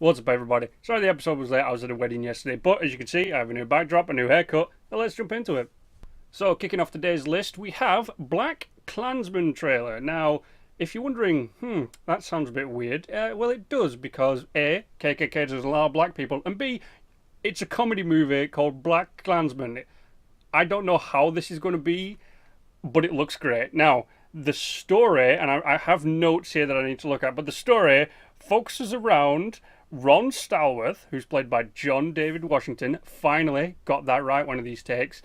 What's up, everybody? Sorry the episode was late, I was at a wedding yesterday, but as you can see, I have a new backdrop, a new haircut, so let's jump into it. So, kicking off today's list, we have Black Klansman trailer. Now, if you're wondering, that sounds a bit weird, well, it does, because A, KKK does a lot of black people, and B, it's a comedy movie called Black Klansman. I don't know how this is going to be, but it looks great. Now, the story, and I have notes here that I need to look at, but the story focuses around Ron Stallworth, who's played by John David Washington, finally got that right one of these takes,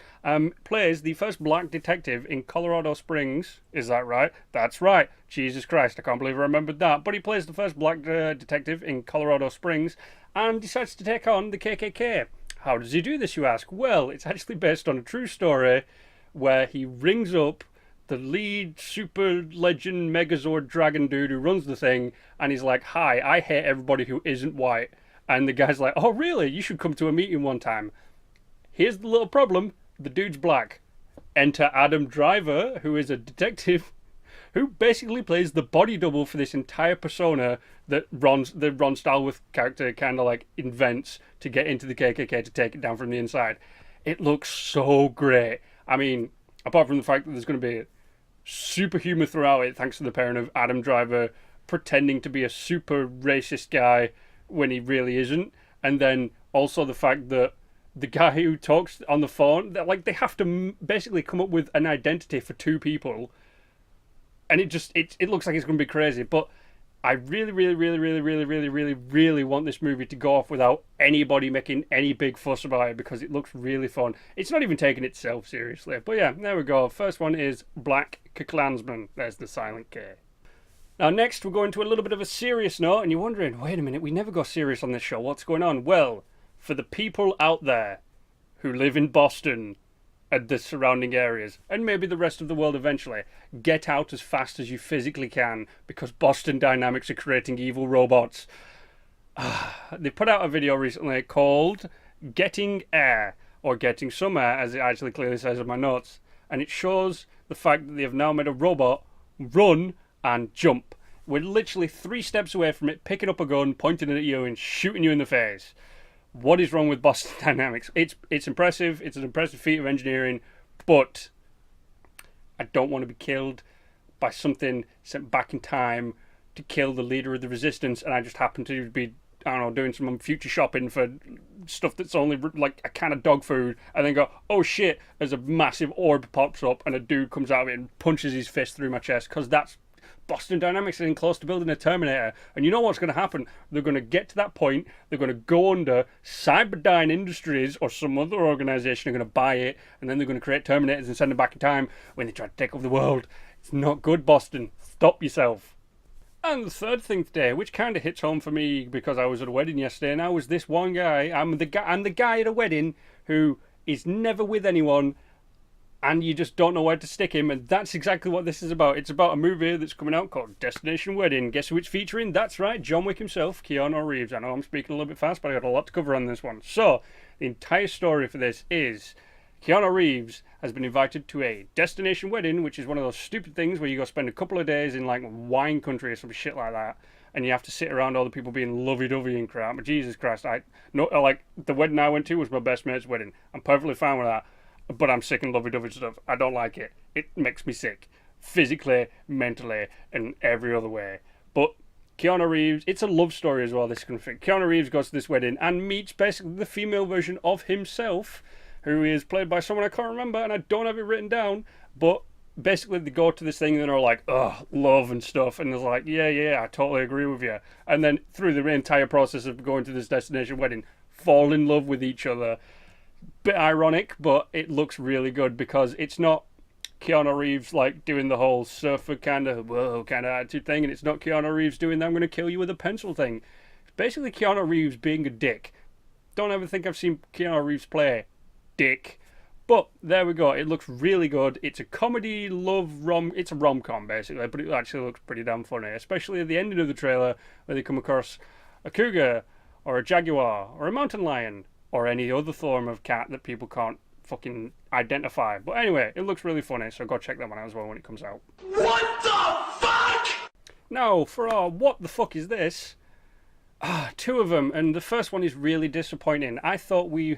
plays the first black detective in Colorado Springs. Is that right? That's right. Jesus Christ, I can't believe I remembered that. But he plays the first black detective in Colorado Springs and decides to take on the KKK. How does he do this, you ask? Well, it's actually based on a true story where he rings up the lead super legend Megazord dragon dude who runs the thing, and he's like, "Hi, I hate everybody who isn't white." And the guy's like, "Oh, really? You should come to a meeting one time." Here's the little problem: the dude's black. Enter Adam Driver, who is a detective who basically plays the body double for this entire persona that the Ron Stallworth character kind of like invents to get into the KKK to take it down from the inside. It looks so great. I mean, apart from the fact that there's going to be super humor throughout it, thanks to the pairing of Adam Driver pretending to be a super racist guy when he really isn't, and then also the fact that the guy who talks on the phone, that like they have to basically come up with an identity for two people, and it looks like it's going to be crazy. But I really want this movie to go off without anybody making any big fuss about it, because it looks really fun. It's not even taking itself seriously. But yeah, there we go. First one is Black Klansman. There's the silent K. Now next we're going to a little bit of a serious note, and you're wondering, wait a minute, we never go serious on this show. What's going on? Well, for the people out there who live in Boston and the surrounding areas, and maybe the rest of the world eventually, get out as fast as you physically can, because Boston Dynamics are creating evil robots. They put out a video recently called Getting Air, or Getting Some Air, as it actually clearly says in my notes, and it shows the fact that they have now made a robot run and jump. We're literally 3 steps away from it picking up a gun, pointing it at you, and shooting you in the face. What is wrong with Boston Dynamics? It's impressive. It's an impressive feat of engineering, but I don't want to be killed by something sent back in time to kill the leader of the resistance, and I just happen to be, I don't know, doing some future shopping for stuff that's only like a can of dog food, and then go, oh shit, as a massive orb pops up and a dude comes out of it and punches his fist through my chest, because that's Boston Dynamics getting close to building a Terminator. And you know what's going to happen? They're going to get to that point, they're going to go under, Cyberdyne Industries or some other organisation are going to buy it, and then they're going to create Terminators and send them back in time when they try to take over the world. It's not good, Boston. Stop yourself. And the third thing today, which kind of hits home for me because I was at a wedding yesterday, and I was this one guy, I'm the guy at a wedding who is never with anyone, and you just don't know where to stick him, and that's exactly what this is about. It's about a movie that's coming out called Destination Wedding. Guess who it's featuring? That's right, John Wick himself, Keanu Reeves. I know I'm speaking a little bit fast, but I got a lot to cover on this one. So, the entire story for this is Keanu Reeves has been invited to a destination wedding, which is one of those stupid things where you go spend a couple of days in like wine country or some shit like that, and you have to sit around all the people being lovey-dovey and crap. But Jesus Christ, like the wedding I went to was my best mate's wedding. I'm perfectly fine with that. But I'm sick and lovey-dovey stuff. I don't like it. It makes me sick. Physically, mentally, and every other way. But Keanu Reeves, it's a love story as well, this kind of thing. Keanu Reeves goes to this wedding and meets basically the female version of himself, who is played by someone I can't remember, and I don't have it written down, but basically they go to this thing and they're like, oh, love and stuff, and they're like, yeah, I totally agree with you. And then through the entire process of going to this destination wedding, fall in love with each other. Bit ironic, but it looks really good because it's not Keanu Reeves like doing the whole surfer kind of attitude thing, and it's not Keanu Reeves doing the I'm going to kill you with a pencil thing. It's basically Keanu Reeves being a dick. Don't ever think I've seen Keanu Reeves play dick. But there we go. It looks really good. It's a comedy, it's a rom-com basically, but it actually looks pretty damn funny, especially at the ending of the trailer where they come across a cougar or a jaguar or a mountain lion or any other form of cat that people can't fucking identify. But anyway, it looks really funny, so go check that one out as well when it comes out. What the fuck? Now, for our what the fuck is this, Two of them, and the first one is really disappointing. I thought we'd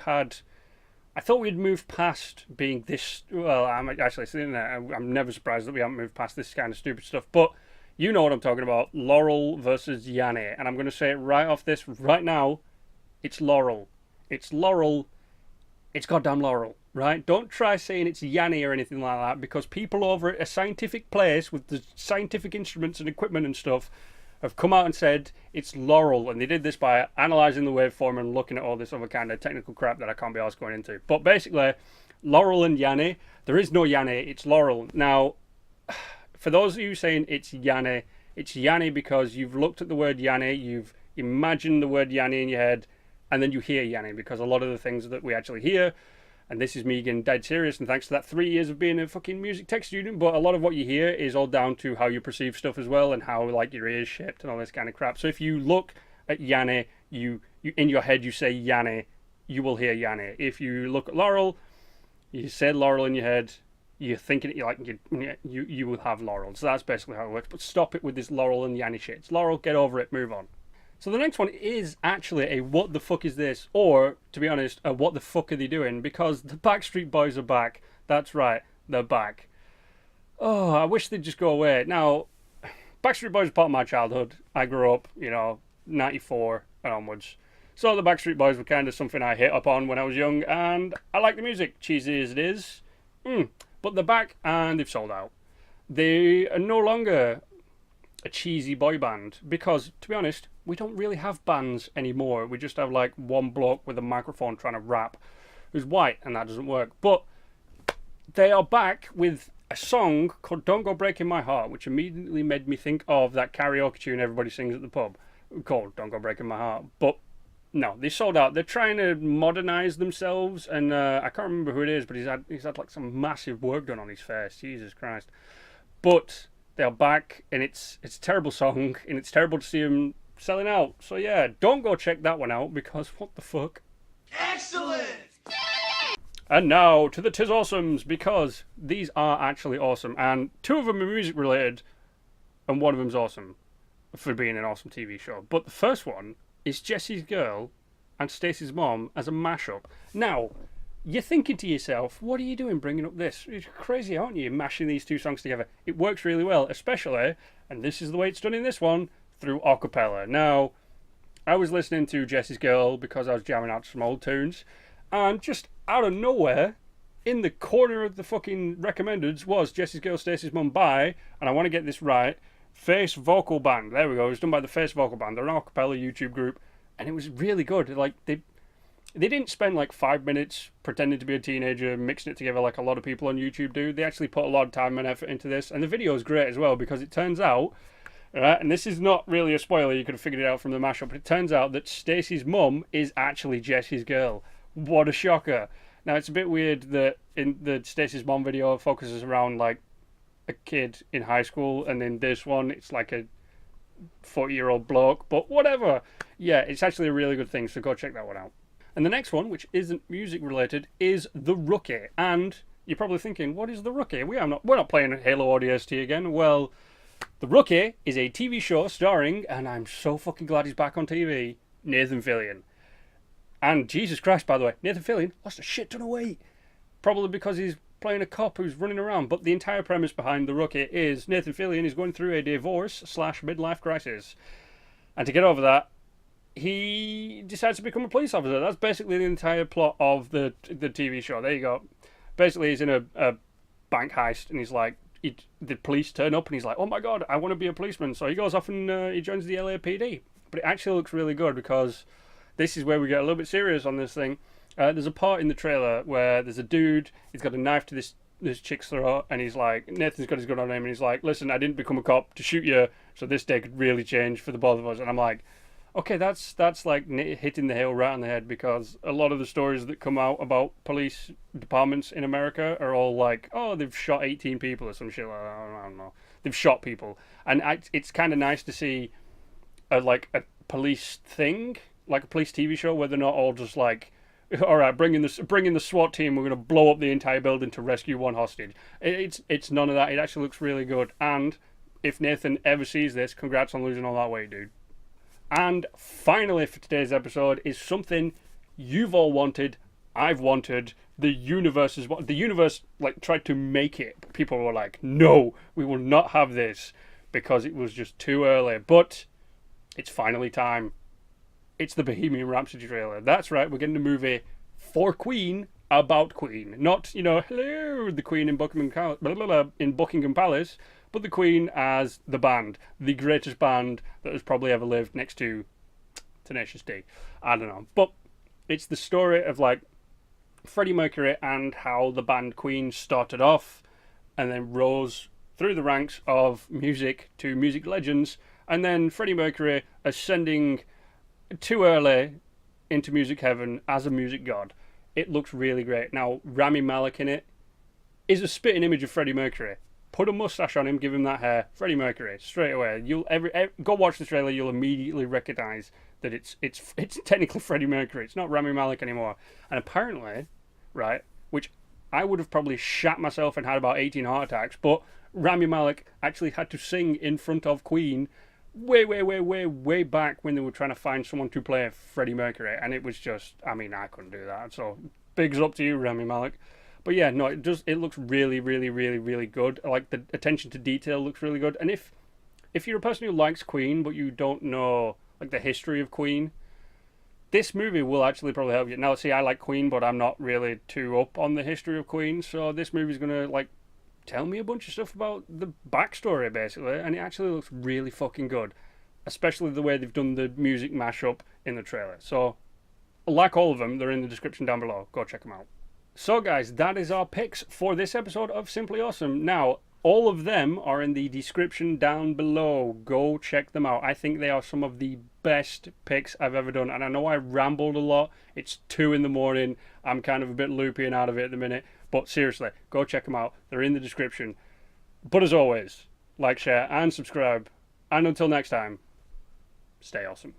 moved past being this. Well, I'm actually sitting there. I'm never surprised that we haven't moved past this kind of stupid stuff. But you know what I'm talking about. Laurel versus Yanny. And I'm going to say it right off this right now. It's Laurel. It's Laurel. It's goddamn Laurel, right? Don't try saying it's Yanny or anything like that, because people over at a scientific place with the scientific instruments and equipment and stuff have come out and said it's Laurel, and they did this by analysing the waveform and looking at all this other kind of technical crap that I can't be asked going into. But basically, Laurel and Yanny, there is no Yanny, it's Laurel. Now, for those of you saying it's Yanny because you've looked at the word Yanny, you've imagined the word Yanny in your head, and then you hear Yanny, because a lot of the things that we actually hear, and this is me getting dead serious, and thanks to that 3 years of being a fucking music tech student, but a lot of what you hear is all down to how you perceive stuff as well, and how like your ears shaped and all this kind of crap. So if you look at Yanny, you in your head you say Yanny, you will hear Yanny. If you look at Laurel, you say Laurel in your head, you're thinking you will have Laurel. So that's basically how it works. But stop it with this Laurel and Yanny shit. It's Laurel, get over it, move on. So the next one is actually a what the fuck is this? Or, to be honest, a what the fuck are they doing? Because the Backstreet Boys are back. That's right, they're back. Oh, I wish they'd just go away. Now, Backstreet Boys are part of my childhood. I grew up, 94 and onwards. So the Backstreet Boys were kind of something I hit upon when I was young, and I like the music, cheesy as it is. But they're back, and they've sold out. They are no longer a cheesy boy band, because, to be honest, we don't really have bands anymore. We just have like one bloke with a microphone trying to rap who's white, and that doesn't work. But they are back with a song called Don't Go Breaking My Heart, which immediately made me think of that karaoke tune everybody sings at the pub called Don't Go Breaking My Heart. But no, they sold out. They're trying to modernise themselves, and I can't remember who it is, but he's had like some massive work done on his face. Jesus Christ. But they are back, and it's a terrible song, and it's terrible to see them selling out. So yeah, don't go check that one out, because what the fuck. Excellent! And now to the Tis Awesomes, because these are actually awesome, and two of them are music related, and one of them's awesome for being an awesome TV show. But the first one is Jessie's Girl and Stacey's Mom as a mashup. Now, you're thinking to yourself, what are you doing bringing up this? It's crazy, aren't you, mashing these two songs together? It works really well, especially, and this is the way it's done in this one, through a cappella. Now, I was listening to Jessie's Girl because I was jamming out some old tunes, and just out of nowhere, in the corner of the fucking recommendeds was Jessie's Girl, Stacey's Mum by, and I want to get this right, Face Vocal Band. There we go. It was done by the Face Vocal Band. They're an a cappella YouTube group, and it was really good. Like, they didn't spend like 5 minutes pretending to be a teenager, mixing it together like a lot of people on YouTube do. They actually put a lot of time and effort into this, and the video is great as well, because it turns out, right, and this is not really a spoiler, you could have figured it out from the mashup, but it turns out that Stacey's mum is actually Jessie's girl. What a shocker. Now, it's a bit weird that in the Stacey's mom video, it focuses around like a kid in high school, and in this one, it's like a 40-year-old bloke, but whatever. Yeah, it's actually a really good thing, so go check that one out. And the next one, which isn't music related, is The Rookie. And you're probably thinking, what is The Rookie? We're not playing Halo ODST again. Well, The Rookie is a TV show starring, and I'm so fucking glad he's back on TV, Nathan Fillion. And Jesus Christ, by the way, Nathan Fillion lost a shit ton of weight. Probably because he's playing a cop who's running around. But the entire premise behind The Rookie is Nathan Fillion is going through a divorce/midlife crisis. And to get over that, he decides to become a police officer. That's basically the entire plot of the TV show. There you go. Basically, he's in a bank heist, and he's like, the police turn up, and he's like, oh my god, I want to be a policeman. So he goes off and he joins the LAPD. But it actually looks really good, because this is where we get a little bit serious on this thing. There's a part in the trailer where there's a dude, he's got a knife to this chick's throat, and he's like, Nathan's got his gun on him, and he's like, listen, I didn't become a cop to shoot you, so this day could really change for the both of us. And I'm like, okay, that's like hitting the nail right on the head, because a lot of the stories that come out about police departments in America are all like, oh, they've shot 18 people or some shit like that. I don't know. They've shot people. And it's kind of nice to see a police thing, like a police TV show, where they're not all just like, all right, bring in the SWAT team, we're going to blow up the entire building to rescue one hostage. It's none of that. It actually looks really good. And if Nathan ever sees this, congrats on losing all that weight, dude. And finally, for today's episode, is something you've all wanted, I've wanted, the universe is what the universe like tried to make it. People were like, "No, we will not have this," because it was just too early. But it's finally time. It's the Bohemian Rhapsody trailer. That's right, we're getting a movie for Queen about Queen. Not, hello, the Queen in Buckingham Palace, but the Queen as the band. The greatest band that has probably ever lived next to Tenacious D. I don't know. But it's the story of, like, Freddie Mercury and how the band Queen started off and then rose through the ranks of music to music legends, and then Freddie Mercury ascending too early into music heaven as a music god. It looks really great. Now, Rami Malek in it is a spitting image of Freddie Mercury. Put a mustache on him, give him that hair, Freddie Mercury, straight away. Go watch the trailer, you'll immediately recognise that it's technically Freddie Mercury. It's not Rami Malek anymore. And apparently, right, which I would have probably shat myself and had about 18 heart attacks, but Rami Malek actually had to sing in front of Queen way back when they were trying to find someone to play Freddie Mercury, and it was just, I couldn't do that. So bigs up to you, Rami Malek. But yeah, no, it looks really good. Like, the attention to detail looks really good. And if you're a person who likes Queen but you don't know like the history of Queen, this movie will actually probably help you. Now, see, I like Queen, but I'm not really too up on the history of Queen, so this movie's gonna like tell me a bunch of stuff about the backstory, basically, and it actually looks really fucking good, especially the way they've done the music mashup in the trailer. So, like all of them, they're in the description down below. Go check them out. So, guys, that is our picks for this episode of Simply Awesome. Now, all of them are in the description down below. Go check them out. I think they are some of the best picks I've ever done, and I know I rambled a lot. It's 2 a.m. I'm kind of a bit loopy and out of it at the minute. But seriously, go check them out. They're in the description. But as always, like, share, and subscribe. And until next time, stay awesome.